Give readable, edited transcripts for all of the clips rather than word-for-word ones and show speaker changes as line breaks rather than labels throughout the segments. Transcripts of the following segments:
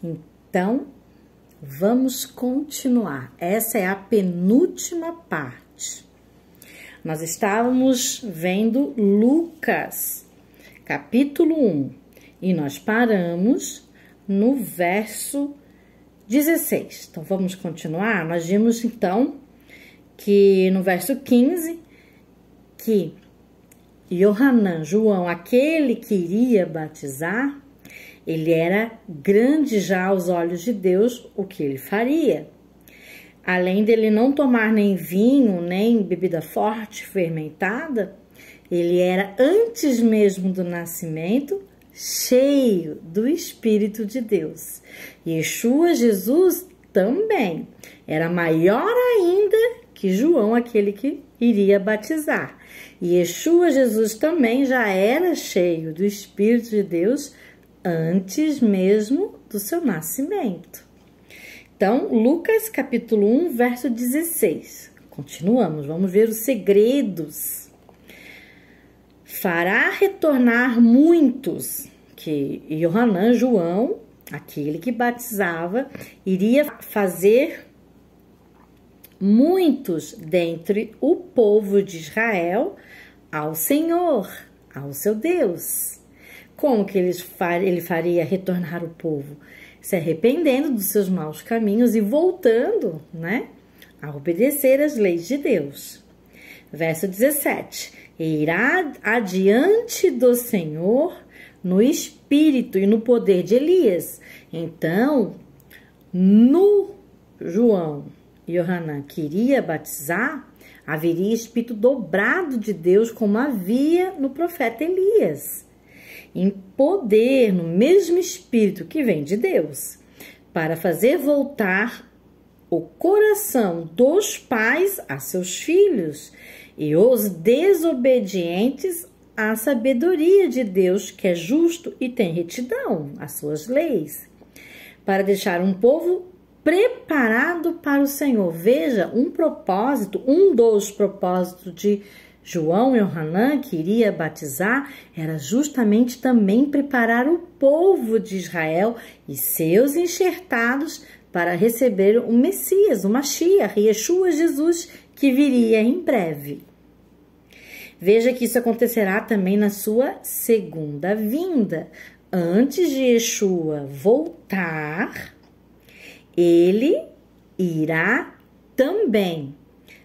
Então, vamos continuar. Essa é a penúltima parte. Nós estávamos vendo Lucas, capítulo 1, e nós paramos no verso 16. Então, vamos continuar? Nós vimos, então, que no verso 15, que Yohanan, João, aquele que iria batizar, ele era grande já aos olhos de Deus, o que ele faria. Além dele não tomar nem vinho, nem bebida forte, fermentada, ele era, antes mesmo do nascimento, cheio do Espírito de Deus. Yeshua, Jesus, também era maior ainda que João, aquele que iria batizar. E Yeshua, Jesus, também já era cheio do Espírito de Deus antes mesmo do seu nascimento. Então, Lucas capítulo 1, verso 16. Continuamos, vamos ver os segredos. Fará retornar muitos, que Yohanan, João, aquele que batizava, iria fazer muitos dentre o povo de Israel ao Senhor, ao seu Deus. Como que ele faria retornar o povo? Se arrependendo dos seus maus caminhos e voltando, a obedecer às leis de Deus. Verso 17. Irá adiante do Senhor no espírito e no poder de Elias. Então, no João e Yohanan queria batizar, haveria espírito dobrado de Deus, como havia no profeta Elias, em poder, no mesmo espírito que vem de Deus, para fazer voltar o coração dos pais a seus filhos e os desobedientes à sabedoria de Deus, que é justo e tem retidão às suas leis, para deixar um povo preparado para o Senhor. Veja, um dos propósitos de João e Yohanan, que iria batizar, era justamente também preparar o povo de Israel e seus enxertados para receber o Messias, o Mashiach, Yeshua, Jesus, que viria em breve. Veja que isso acontecerá também na sua segunda vinda. Antes de Yeshua voltar, ele irá também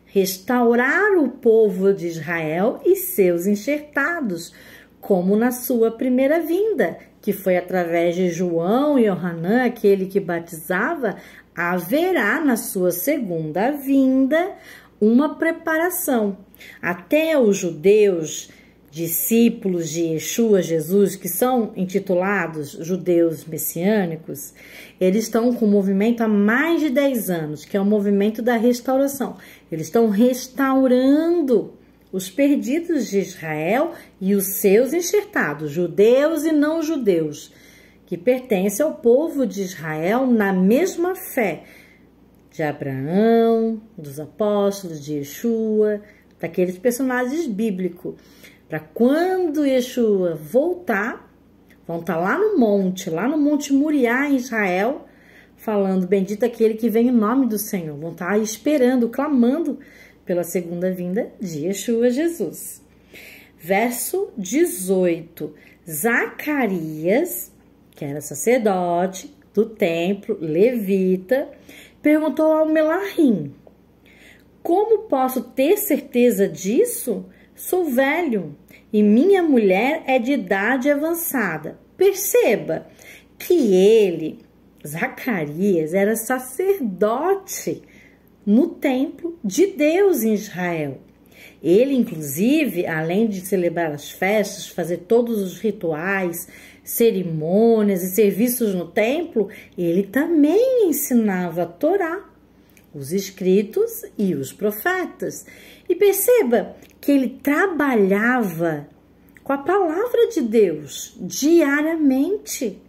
restaurar o povo de Israel e seus enxertados, como na sua primeira vinda, que foi através de João e Yohanan, aquele que batizava. Haverá na sua segunda vinda uma preparação. Até os judeus, discípulos de Yeshua, Jesus, que são intitulados judeus messiânicos, eles estão com o movimento há mais de 10 anos, que é o movimento da restauração. Eles estão restaurando os perdidos de Israel e os seus enxertados, judeus e não judeus, que pertencem ao povo de Israel na mesma fé de Abraão, dos apóstolos, de Yeshua, daqueles personagens bíblicos. Para quando Yeshua voltar, vão estar lá no Monte Moriá, em Israel, falando: bendito aquele que vem em nome do Senhor. Vão estar esperando, clamando pela segunda vinda de Yeshua, Jesus. Verso 18. Zacarias, que era sacerdote do templo, levita, perguntou ao Melahim: como posso ter certeza disso? Sou velho e minha mulher é de idade avançada. Perceba que ele, Zacarias, era sacerdote no templo de Deus em Israel. Ele, inclusive, além de celebrar as festas, fazer todos os rituais, cerimônias e serviços no templo, ele também ensinava a Torá, os escritos e os profetas. E perceba que ele trabalhava com a palavra de Deus diariamente.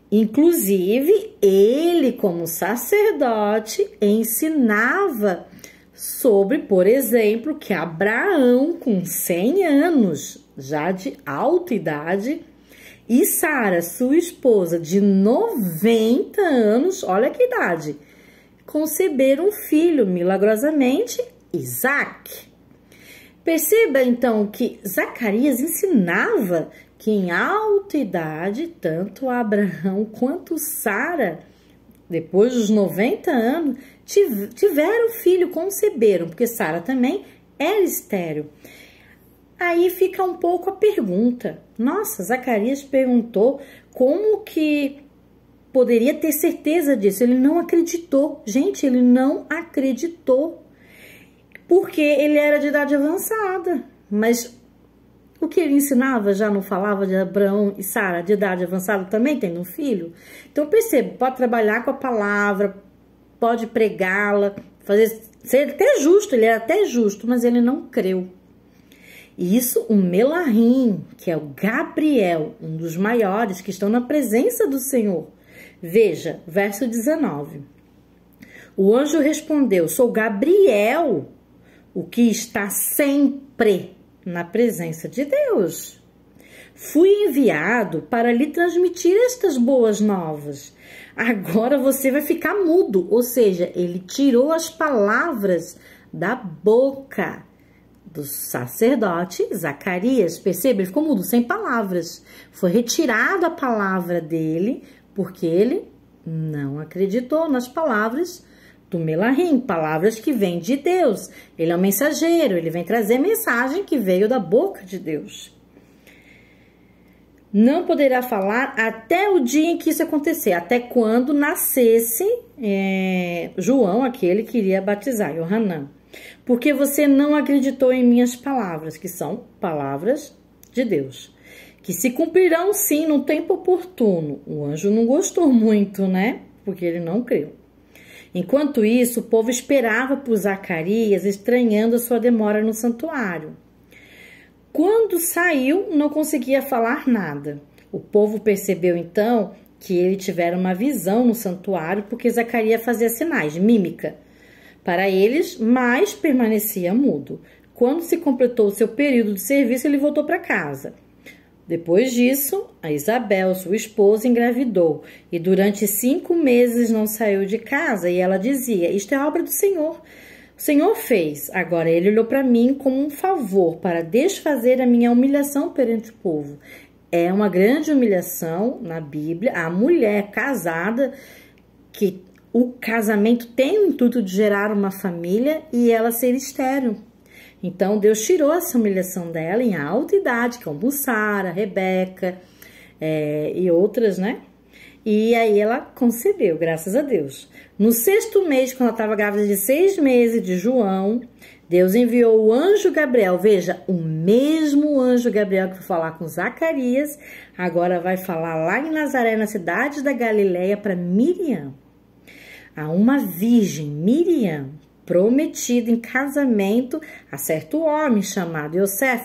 Inclusive, ele, como sacerdote, ensinava sobre, por exemplo, que Abraão, com 100 anos, já de alta idade, e Sara, sua esposa, de 90 anos, olha que idade, conceberam um filho, milagrosamente, Isaque. Perceba, então, que Zacarias ensinava que em alta idade, tanto Abraão quanto Sara, depois dos 90 anos, tiveram filho, conceberam, porque Sara também era estéril. Aí fica um pouco a pergunta. Nossa, Zacarias perguntou como que poderia ter certeza disso. Ele não acreditou. Gente, ele não acreditou. Porque ele era de idade avançada. Mas o que ele ensinava já não falava de Abraão e Sara de idade avançada também tendo um filho? Então perceba, pode trabalhar com a palavra, pode pregá-la, ser até justo, ele era até justo, mas ele não creu. E isso, o Melahim, que é o Gabriel, um dos maiores que estão na presença do Senhor. Veja, verso 19. O anjo respondeu: sou Gabriel, o que está sempre na presença de Deus. Fui enviado para lhe transmitir estas boas novas. Agora você vai ficar mudo, ou seja, ele tirou as palavras da boca do sacerdote Zacarias. Perceba, ele ficou mudo, sem palavras. Foi retirada a palavra dele, porque ele não acreditou nas palavras do Melahim, palavras que vêm de Deus. Ele é um mensageiro, ele vem trazer mensagem que veio da boca de Deus. Não poderá falar até o dia em que isso acontecer, até quando nascesse João, aquele que iria batizar, Yohanan. Porque você não acreditou em minhas palavras, que são palavras de Deus, que se cumprirão sim no tempo oportuno. O anjo não gostou muito, né? Porque ele não creu. Enquanto isso, o povo esperava por Zacarias, estranhando a sua demora no santuário. Quando saiu, não conseguia falar nada. O povo percebeu então que ele tivera uma visão no santuário, porque Zacarias fazia sinais de mímica para eles, mas permanecia mudo. Quando se completou o seu período de serviço, ele voltou para casa. Depois disso, a Isabel, sua esposa, engravidou e durante 5 meses não saiu de casa. E ela dizia: isto é obra do Senhor. O Senhor fez. Agora ele olhou para mim como um favor para desfazer a minha humilhação perante o povo. É uma grande humilhação na Bíblia a mulher casada, que o casamento tem o intuito de gerar uma família, e ela ser estéril. Então, Deus tirou essa humilhação dela em alta idade, como Sara, Rebeca e outras, né? E aí ela concebeu, graças a Deus. No 6º mês, quando ela estava grávida de 6 meses de João, Deus enviou o anjo Gabriel. Veja, o mesmo anjo Gabriel que foi falar com Zacarias, agora vai falar lá em Nazaré, na cidade da Galileia, para Miriam. A uma virgem, Miriam, prometida em casamento a certo homem chamado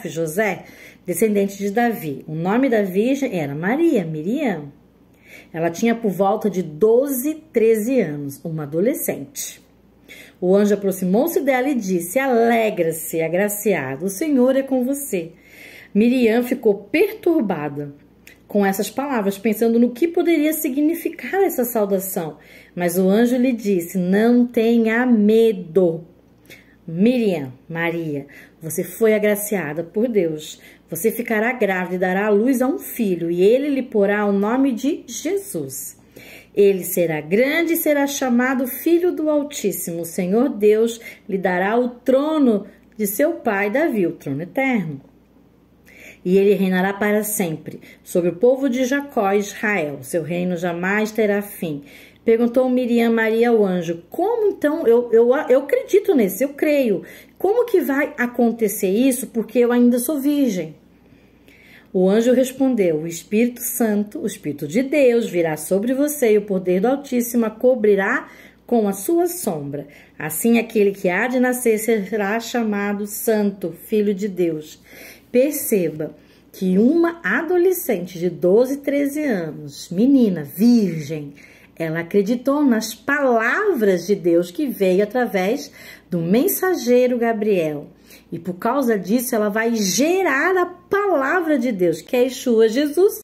José, descendente de Davi. O nome da virgem era Maria, Miriam. Ela tinha por volta de 12, 13 anos, uma adolescente. O anjo aproximou-se dela e disse: alegra-se, agraciada, o Senhor é com você. Miriam ficou perturbada com essas palavras, pensando no que poderia significar essa saudação. Mas o anjo lhe disse: não tenha medo. Miriam, Maria, você foi agraciada por Deus. Você ficará grávida e dará à luz a um filho, e ele lhe porá o nome de Jesus. Ele será grande e será chamado Filho do Altíssimo. O Senhor Deus lhe dará o trono de seu pai Davi, o trono eterno. E ele reinará para sempre sobre o povo de Jacó e Israel. Seu reino jamais terá fim. Perguntou Miriam Maria ao anjo: como então? Eu acredito nisso, eu creio. Como que vai acontecer isso? Porque eu ainda sou virgem. O anjo respondeu: o Espírito Santo, o Espírito de Deus, virá sobre você e o poder do Altíssimo a cobrirá com a sua sombra. Assim, aquele que há de nascer será chamado Santo, Filho de Deus. Perceba que uma adolescente de 12, 13 anos, menina, virgem, ela acreditou nas palavras de Deus que veio através do mensageiro Gabriel. E por causa disso, ela vai gerar a palavra de Deus, que é Yeshua, Jesus.